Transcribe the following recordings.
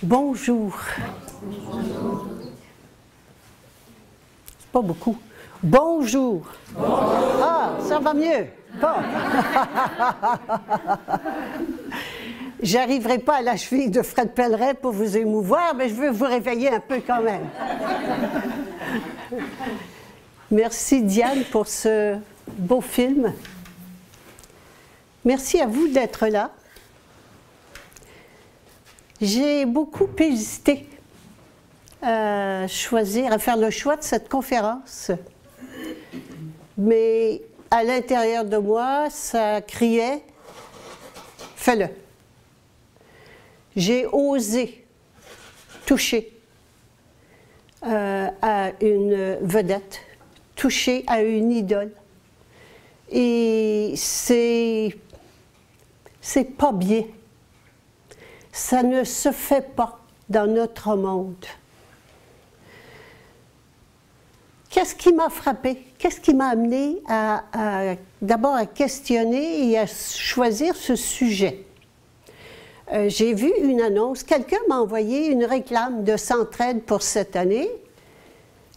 Bonjour. C'est pas beaucoup. Bonjour. Ah, ça va mieux. Bon. J'arriverai pas à la cheville de Fred Pellerin pour vous émouvoir, mais je veux vous réveiller un peu quand même. Merci Diane pour ce beau film. Merci à vous d'être là. J'ai beaucoup hésité à faire le choix de cette conférence. Mais à l'intérieur de moi, ça criait « fais-le ». J'ai osé toucher à une vedette, toucher à une idole. Et c'est pas bien. Ça ne se fait pas dans notre monde. Qu'est-ce qui m'a frappé? Qu'est-ce qui m'a amené d'abord à questionner et à choisir ce sujet? J'ai vu une annonce, quelqu'un m'a envoyé une réclame de Centraide pour cette année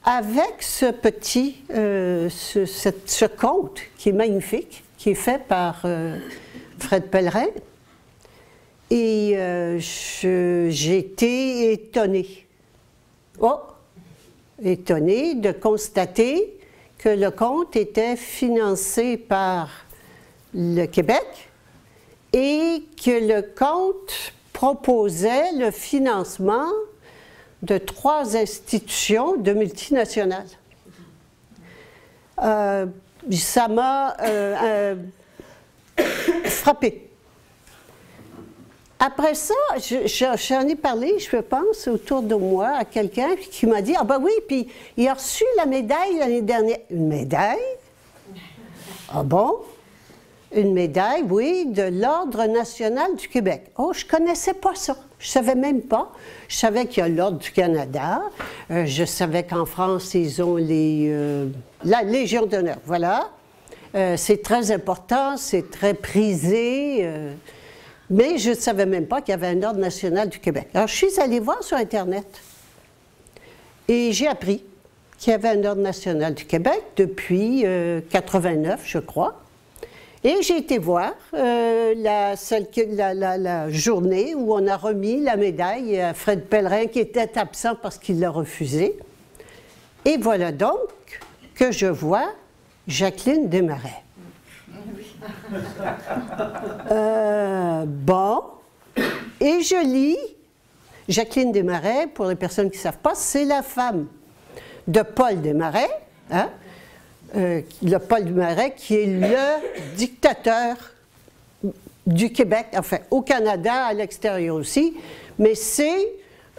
avec ce petit, ce conte qui est magnifique, qui est fait par Fred Pellerin. Et j'ai été étonnée. Oh! Étonnée de constater que le conte était financé par le Québec et que le conte proposait le financement de 3 institutions de multinationales. Ça m'a frappée. Après ça, j'en ai parlé, je pense, autour de moi à quelqu'un qui m'a dit « Ah ben oui, puis il a reçu la médaille l'année dernière. » Une médaille? Ah bon? Une médaille, oui, de l'Ordre national du Québec. Oh, je ne connaissais pas ça. Je ne savais même pas. Je savais qu'il y a l'Ordre du Canada. Je savais qu'en France, ils ont la Légion d'honneur. Voilà. C'est très important, c'est très prisé. Mais je ne savais même pas qu'il y avait un Ordre national du Québec. Alors, je suis allée voir sur Internet et j'ai appris qu'il y avait un Ordre national du Québec depuis 89, je crois. Et j'ai été voir la journée où on a remis la médaille à Fred Pellerin qui était absent parce qu'il l'a refusé. Et voilà donc que je vois Jacqueline Desmarais. Bon, et je lis, Jacqueline Desmarais, pour les personnes qui ne savent pas, c'est la femme de Paul Desmarais, hein? Le Paul Desmarais qui est le dictateur du Québec, enfin au Canada, à l'extérieur aussi, mais c'est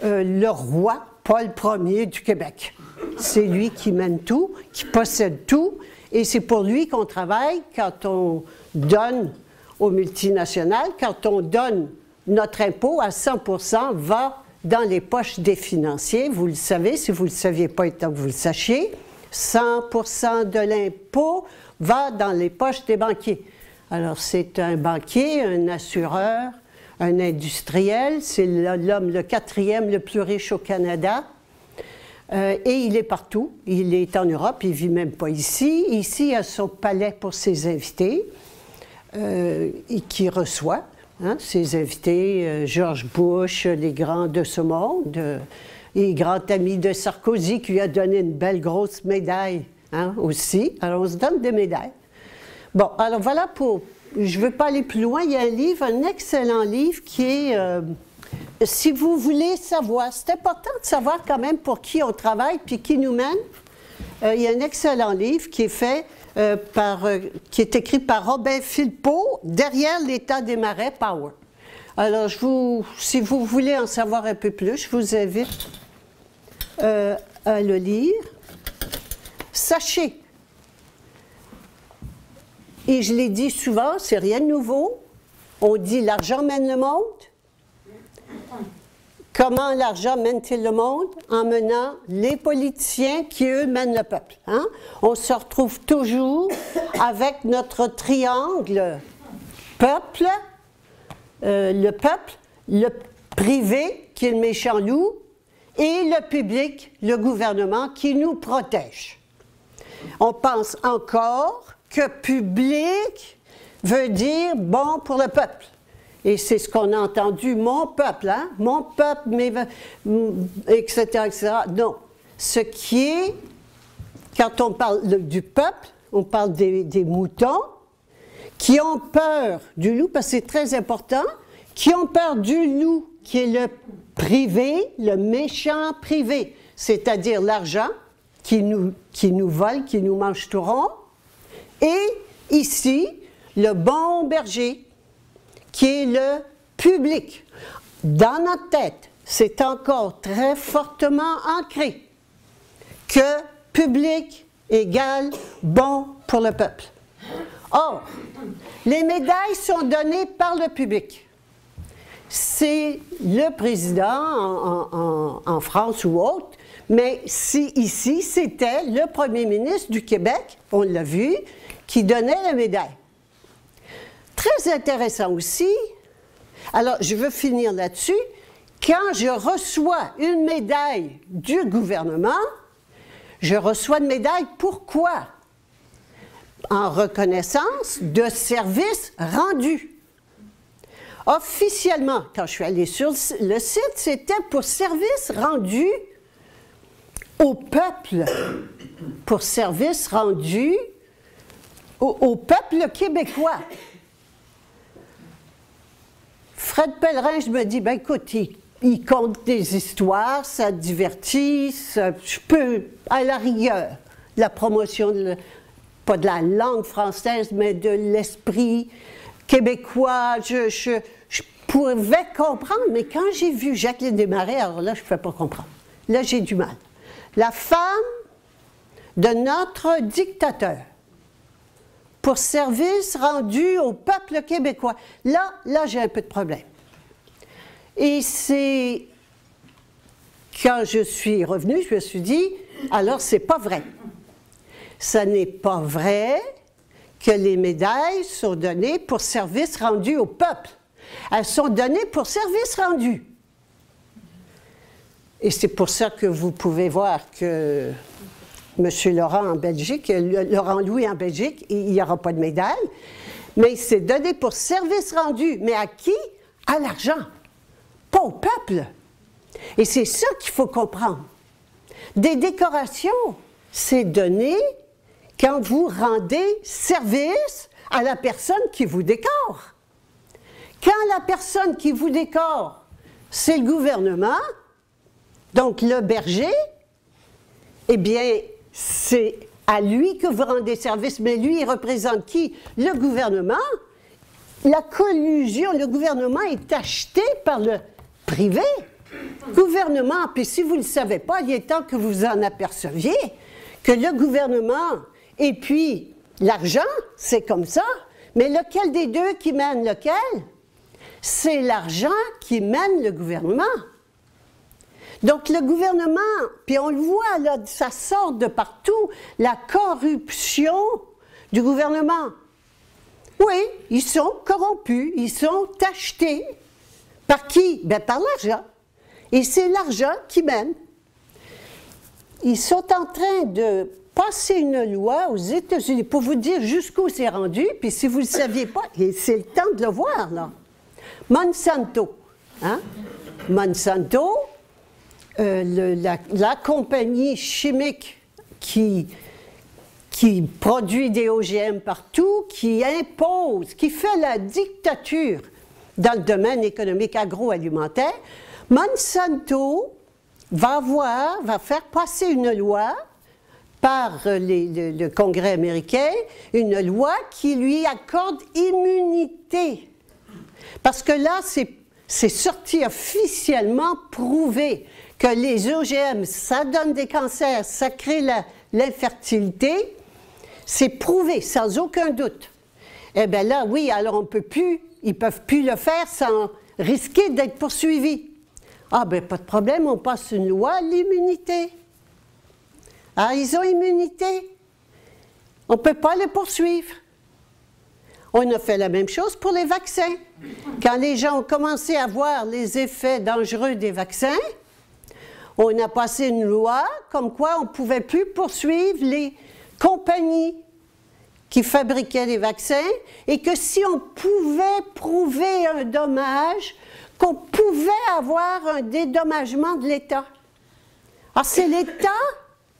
le roi Paul Ier du Québec. C'est lui qui mène tout, qui possède tout, et c'est pour lui qu'on travaille quand on donne aux multinationales, quand on donne notre impôt à 100% va dans les poches des financiers. Vous le savez, si vous ne le saviez pas, il faut que vous le sachiez, 100% de l'impôt va dans les poches des banquiers. Alors c'est un banquier, un assureur, un industriel, c'est l'homme le 4e le plus riche au Canada. Et il est partout. Il est en Europe, il ne vit même pas ici. Ici, il a son palais pour ses invités, et qui reçoit ses invités, George Bush, les grands de ce monde, et grand ami de Sarkozy, qui lui a donné une belle grosse médaille aussi. Alors, on se donne des médailles. Bon, alors voilà pour... Je ne veux pas aller plus loin. Il y a un livre, un excellent livre, qui est... si vous voulez savoir, c'est important de savoir quand même pour qui on travaille puis qui nous mène. Il y a un excellent livre qui est fait qui est écrit par Robin Philpot, Derrière l'État des marais, Power. Alors, si vous voulez en savoir un peu plus, je vous invite à le lire. Sachez, et je l'ai dit souvent, c'est rien de nouveau, on dit l'argent mène le monde. Comment l'argent mène-t-il le monde? En menant les politiciens qui, eux, mènent le peuple. Hein? On se retrouve toujours avec notre triangle peuple, le privé qui est le méchant loup, et le public, le gouvernement, qui nous protège. On pense encore que public veut dire bon pour le peuple. Et c'est ce qu'on a entendu, mon peuple, hein? Mon peuple, etc., etc. Non. Ce qui est, quand on parle du peuple, on parle des moutons qui ont peur du loup, parce que c'est très important, qui ont peur du loup, qui est le privé, le méchant privé, c'est-à-dire l'argent qui nous vole, qui nous mange tout rond, et ici, le bon berger, qui est le public. Dans notre tête, c'est encore très fortement ancré que public égale bon pour le peuple. Or, les médailles sont données par le public. C'est le président en France ou autre, mais si ici, c'était le premier ministre du Québec, on l'a vu, qui donnait la médaille. Très intéressant aussi, alors je veux finir là-dessus, quand je reçois une médaille du gouvernement, je reçois une médaille, pourquoi? En reconnaissance de services rendus. Officiellement, quand je suis allée sur le site, c'était pour services rendus au peuple, pour services rendus au peuple québécois. Fred Pellerin, je me dis, ben écoute, il conte des histoires, ça divertit, je peux, à la rigueur, la promotion, pas de la langue française, mais de l'esprit québécois, je pouvais comprendre, mais quand j'ai vu Jacqueline Desmarais, alors là, je ne pouvais pas comprendre. Là, j'ai du mal. La femme de notre dictateur, pour service rendu au peuple québécois. Là, j'ai un peu de problème. Et c'est quand je suis revenue, je me suis dit, alors c'est pas vrai. Ça n'est pas vrai que les médailles sont données pour service rendu au peuple. Elles sont données pour service rendu. Et c'est pour ça que vous pouvez voir que M. Laurent en Belgique, Laurent Louis en Belgique, il n'y aura pas de médaille, mais c'est donné pour service rendu. Mais à qui? À l'argent, pas au peuple. Et c'est ça qu'il faut comprendre. Des décorations, c'est donné quand vous rendez service à la personne qui vous décore. Quand la personne qui vous décore, c'est le gouvernement, donc le berger, eh bien, c'est à lui que vous rendez service, mais lui, il représente qui? Le gouvernement. La collusion, le gouvernement est acheté par le privé. Gouvernement, puis si vous ne le savez pas, il est temps que vous en aperceviez, que le gouvernement et puis l'argent, c'est comme ça, mais lequel des deux qui mène lequel? C'est l'argent qui mène le gouvernement. Donc le gouvernement, puis on le voit, là, ça sort de partout, la corruption du gouvernement. Oui, ils sont corrompus, ils sont achetés. Par qui? Bien, par l'argent. Et c'est l'argent qui mène. Ils sont en train de passer une loi aux États-Unis pour vous dire jusqu'où c'est rendu, puis si vous ne le saviez pas, c'est le temps de le voir, là. Monsanto. Hein? Monsanto, la compagnie chimique qui produit des OGM partout, qui impose, qui fait la dictature dans le domaine économique agroalimentaire, Monsanto va faire passer une loi par le Congrès américain, une loi qui lui accorde immunité. Parce que là, c'est sorti officiellement prouvé que les OGM, ça donne des cancers, ça crée l'infertilité. C'est prouvé, sans aucun doute. Eh bien là, oui, alors ils ne peuvent plus le faire sans risquer d'être poursuivis. Ah bien, pas de problème, on passe une loi à l'immunité. Ah, ils ont immunité. On ne peut pas les poursuivre. On a fait la même chose pour les vaccins. Quand les gens ont commencé à voir les effets dangereux des vaccins, on a passé une loi comme quoi on ne pouvait plus poursuivre les compagnies qui fabriquaient les vaccins et que si on pouvait prouver un dommage, qu'on pouvait avoir un dédommagement de l'État. Alors c'est l'État,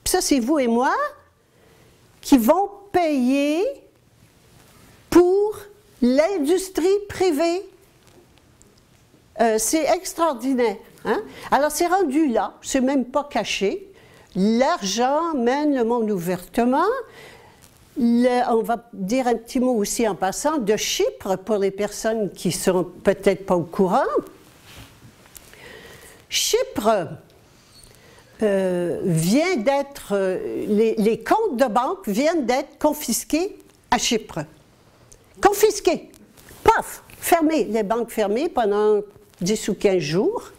ça c'est vous et moi, qui vont payer pour l'industrie privée. C'est extraordinaire. Hein? Alors c'est rendu là, c'est même pas caché. L'argent mène le monde ouvertement. On va dire un petit mot aussi en passant de Chypre pour les personnes qui ne sont peut-être pas au courant. Chypre vient d'être, les comptes de banque viennent d'être confisqués à Chypre. Confisqués. Paf! Fermés. Les banques fermées pendant 10 ou 15 jours.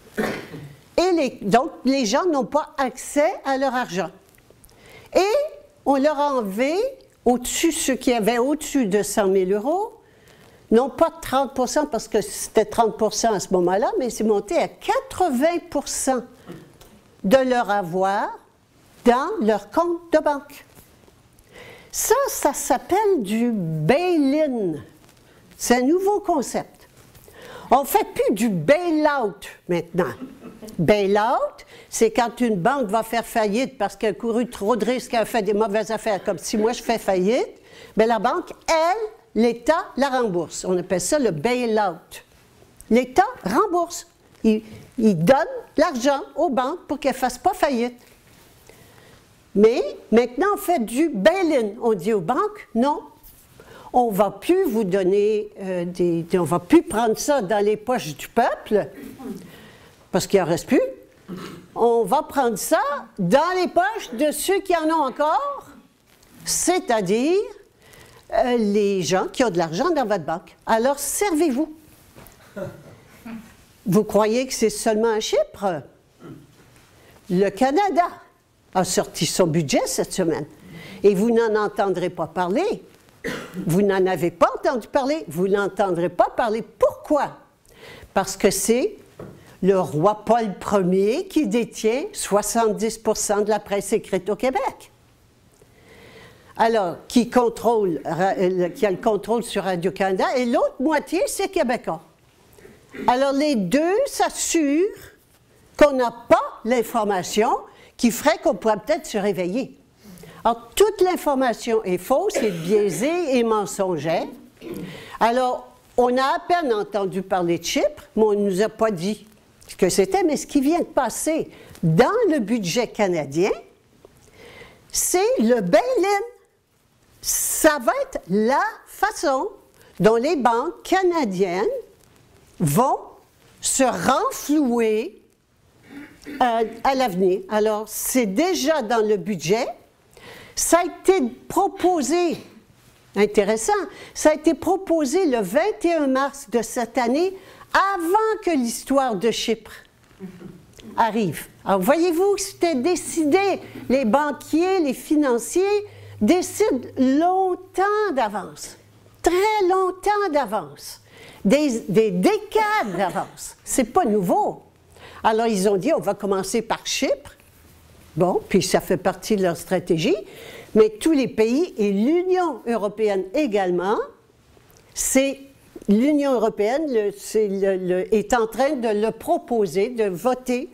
Et donc, les gens n'ont pas accès à leur argent. Et on leur a enlevé, au-dessus, ceux qui avaient au-dessus de 100 000 €, non pas de 30 % parce que c'était 30 % à ce moment-là, mais c'est monté à 80 % de leur avoir dans leur compte de banque. Ça s'appelle du bail-in. C'est un nouveau concept. On ne fait plus du bail-out maintenant. Bail-out, c'est quand une banque va faire faillite parce qu'elle a couru trop de risques, elle a fait des mauvaises affaires, comme si moi je fais faillite, bien la banque, elle, l'État la rembourse. On appelle ça le bail-out. L'État rembourse. Il donne l'argent aux banques pour qu'elles ne fassent pas faillite. Mais maintenant, on fait du bail-in. On dit aux banques, non, on ne va plus vous donner on ne va plus prendre ça dans les poches du peuple, parce qu'il n'en reste plus. On va prendre ça dans les poches de ceux qui en ont encore, c'est-à-dire les gens qui ont de l'argent dans votre banque. Alors, servez-vous. Vous croyez que c'est seulement à Chypre? Le Canada a sorti son budget cette semaine. Et vous n'en entendrez pas parler. Vous n'en avez pas entendu parler. Vous n'entendrez pas parler. Pourquoi? Parce que c'est le roi Paul Ier qui détient 70 % de la presse écrite au Québec. Alors, qui a le contrôle sur Radio-Canada, et l'autre moitié, c'est Québécois. Alors, les deux s'assurent qu'on n'a pas l'information qui ferait qu'on pourrait peut-être se réveiller. Alors, toute l'information est fausse, est biaisée et mensongère. Alors, on a à peine entendu parler de Chypre, mais on ne nous a pas dit ce que c'était, mais ce qui vient de passer dans le budget canadien, c'est le bail-in. Ça va être la façon dont les banques canadiennes vont se renflouer à l'avenir. Alors, c'est déjà dans le budget. Ça a été proposé, intéressant, ça a été proposé le 21 mars de cette année, avant que l'histoire de Chypre arrive. Alors, voyez-vous, c'était décidé. Les banquiers, les financiers décident longtemps d'avance, très longtemps d'avance, des décades d'avance. C'est pas nouveau. Alors, ils ont dit, on va commencer par Chypre. Bon, puis ça fait partie de leur stratégie. Mais tous les pays, et l'Union européenne également, l'Union européenne est en train de le proposer, de voter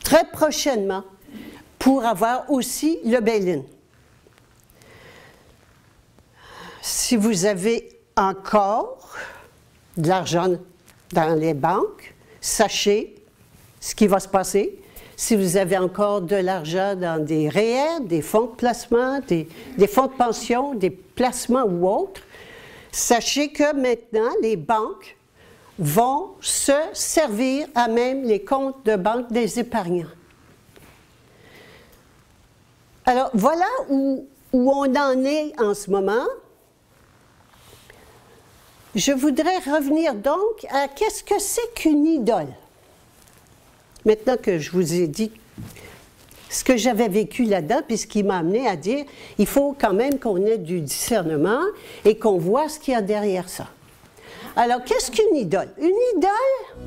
très prochainement pour avoir aussi le bail-in. Si vous avez encore de l'argent dans les banques, sachez ce qui va se passer. Si vous avez encore de l'argent dans des REER, des fonds de placement, des fonds de pension, des placements ou autres, sachez que maintenant, les banques vont se servir à même les comptes de banque des épargnants. Alors, voilà où on en est en ce moment. Je voudrais revenir donc à qu'est-ce que c'est qu'une idole. Maintenant que je vous ai dit ce que j'avais vécu là-dedans, puis ce qui m'a amené à dire, il faut quand même qu'on ait du discernement et qu'on voit ce qu'il y a derrière ça. Alors, qu'est-ce qu'une idole? Une idole,